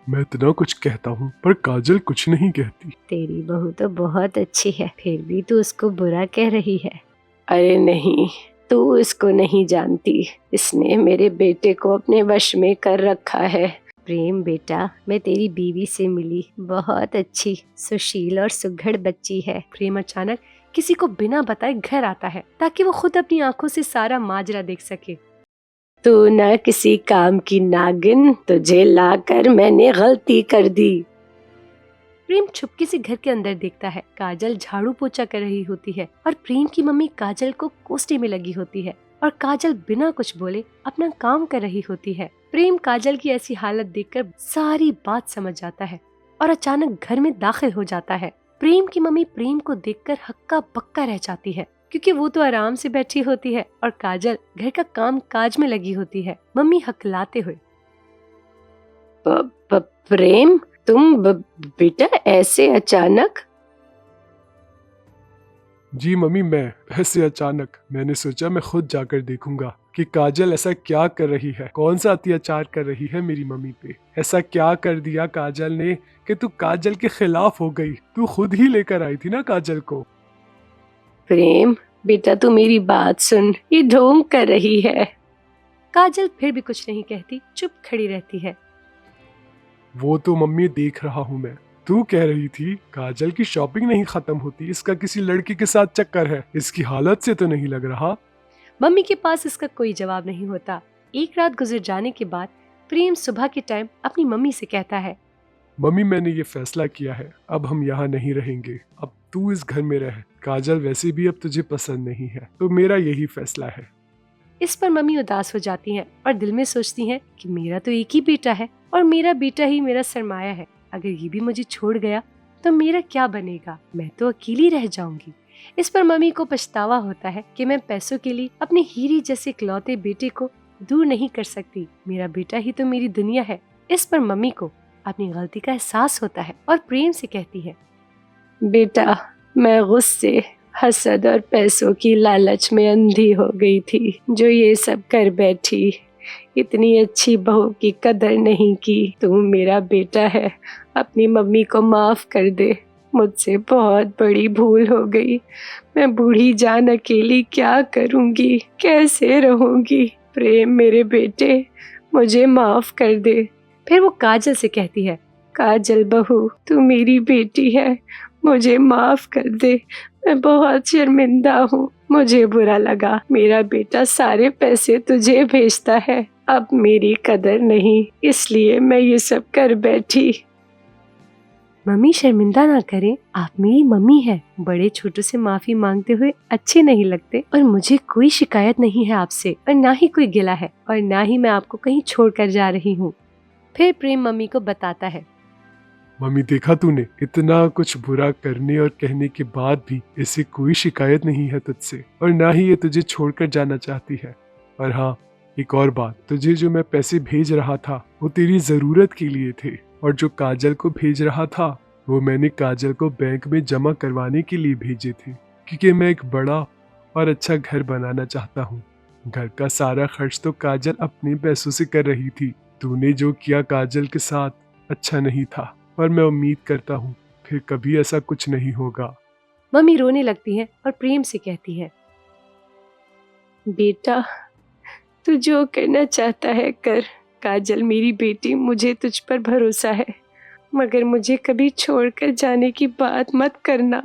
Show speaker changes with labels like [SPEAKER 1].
[SPEAKER 1] मैं इतना कुछ कहता हूँ पर काजल कुछ नहीं कहती।
[SPEAKER 2] तेरी बहू तो बहुत अच्छी है, फिर भी तू उसको बुरा कह रही है।
[SPEAKER 3] अरे नहीं, तू इसको नहीं जानती, इसने मेरे बेटे को अपने वश में कर रखा है।
[SPEAKER 2] प्रेम बेटा, मैं तेरी बीवी से मिली, बहुत अच्छी सुशील और सुघड़ बच्ची है।
[SPEAKER 4] प्रेम अचानक किसी को बिना बताए घर आता है ताकि वो खुद अपनी आंखों से सारा माजरा देख सके।
[SPEAKER 3] तू न किसी काम की नागिन, तुझे लाकर मैंने गलती कर दी।
[SPEAKER 4] प्रेम चुपके से घर के अंदर देखता है। काजल झाड़ू पोछा कर रही होती है और प्रेम की मम्मी काजल को कोसने में लगी होती है और काजल बिना कुछ बोले अपना काम कर रही होती है। प्रेम काजल की ऐसी हालत देखकर सारी बात समझ जाता है और अचानक घर में दाखिल हो जाता है। प्रेम की मम्मी प्रेम को देखकर हक्का बक्का रह जाती है क्योंकि वो तो आराम से बैठी होती है और काजल घर का काम काज में लगी होती है। मम्मी हकलाते हुए,
[SPEAKER 3] प्रेम, तुम बेटा ऐसे अचानक?
[SPEAKER 1] जी मम्मी, मैं ऐसे अचानक मैंने सोचा मैं खुद जाकर देखूंगा कि काजल ऐसा क्या कर रही है, कौन सा अत्याचार कर रही है मेरी मम्मी पे। ऐसा क्या कर दिया काजल ने कि तू काजल के खिलाफ हो गई। तू खुद ही लेकर आई थी ना काजल को।
[SPEAKER 3] प्रेम बेटा, तू मेरी बात सुन, ये ढोंग कर रही है।
[SPEAKER 4] काजल फिर भी कुछ नहीं कहती, चुप खड़ी रहती है।
[SPEAKER 1] वो तो मम्मी देख रहा हूँ मैं। तू कह रही थी काजल की शॉपिंग नहीं खत्म होती, इसका किसी लड़की के साथ चक्कर है। इसकी हालत से तो नहीं लग रहा।
[SPEAKER 4] मम्मी के पास इसका कोई जवाब नहीं होता। एक रात गुजर जाने के बाद प्रेम सुबह के टाइम अपनी मम्मी से कहता है,
[SPEAKER 1] मम्मी मैंने ये फैसला किया है, अब हम यहाँ नहीं रहेंगे। अब तू इस घर में रह। काजल वैसे भी अब तुझे पसंद नहीं है, तो मेरा यही फैसला है।
[SPEAKER 4] इस पर मम्मी उदास हो जाती हैं और दिल में सोचती हैं कि मेरा तो एक ही बेटा है और मेरा बेटा ही मेरा सरमाया है। अगर ये भी मुझे छोड़ गया तो मेरा क्या बनेगा, मैं तो अकेली रह जाऊंगी। इस पर मम्मी को पछतावा होता है कि मैं पैसों के लिए अपने हीरे जैसे इकलौते बेटे को दूर नहीं कर सकती। मेरा बेटा ही तो मेरी दुनिया है। इस पर मम्मी को अपनी गलती का एहसास होता है और प्रेम से कहती है,
[SPEAKER 3] बेटा, मैं गुस्से, हसद और पैसों की लालच में अंधी हो गई थी, जो ये सब कर बैठी। इतनी अच्छी बहू की कदर नहीं की। तू मेरा बेटा है, अपनी मम्मी को माफ कर दे। मुझसे बहुत बड़ी भूल हो गई। मैं बूढ़ी जान अकेली क्या करूंगी, कैसे रहूंगी। प्रेम मेरे बेटे, मुझे माफ कर दे।
[SPEAKER 4] फिर वो काजल से कहती है,
[SPEAKER 3] काजल बहू, तू मेरी बेटी है, मुझे माफ कर दे। मैं बहुत शर्मिंदा हूँ, मुझे बुरा लगा। मेरा बेटा सारे पैसे तुझे भेजता है, अब मेरी कदर नहीं, इसलिए मैं ये सब कर बैठी।
[SPEAKER 4] मम्मी शर्मिंदा ना करें, आप मेरी मम्मी है। बड़े छोटों से माफी मांगते हुए अच्छे नहीं लगते और मुझे कोई शिकायत नहीं है आपसे और ना ही कोई गिला है और ना ही मैं आपको कहीं छोड़ कर जा रही हूँ। फिर प्रेम मम्मी को बताता है,
[SPEAKER 1] मम्मी देखा तूने, इतना कुछ बुरा करने और कहने के बाद भी इसे कोई शिकायत नहीं है तुझसे और ना ही ये तुझे छोड़कर जाना चाहती है। और हाँ, एक और बात, तुझे जो मैं पैसे भेज रहा था वो तेरी जरूरत के लिए थे और जो काजल को भेज रहा था वो मैंने काजल को बैंक में जमा करवाने के लिए भेजे थे, क्योंकि मैं एक बड़ा और अच्छा घर बनाना चाहता हूँ। घर का सारा खर्च तो काजल अपने पैसों से कर रही थी। तूने जो किया काजल के साथ अच्छा नहीं था, पर मैं उम्मीद करता हूँ फिर कभी ऐसा कुछ नहीं होगा।
[SPEAKER 4] मम्मी रोने लगती है और प्रेम से कहती है,
[SPEAKER 3] बेटा, तू जो करना चाहता है कर। काजल मेरी बेटी, मुझे तुझ पर भरोसा है, मगर मुझे कभी छोड़कर जाने की बात मत करना।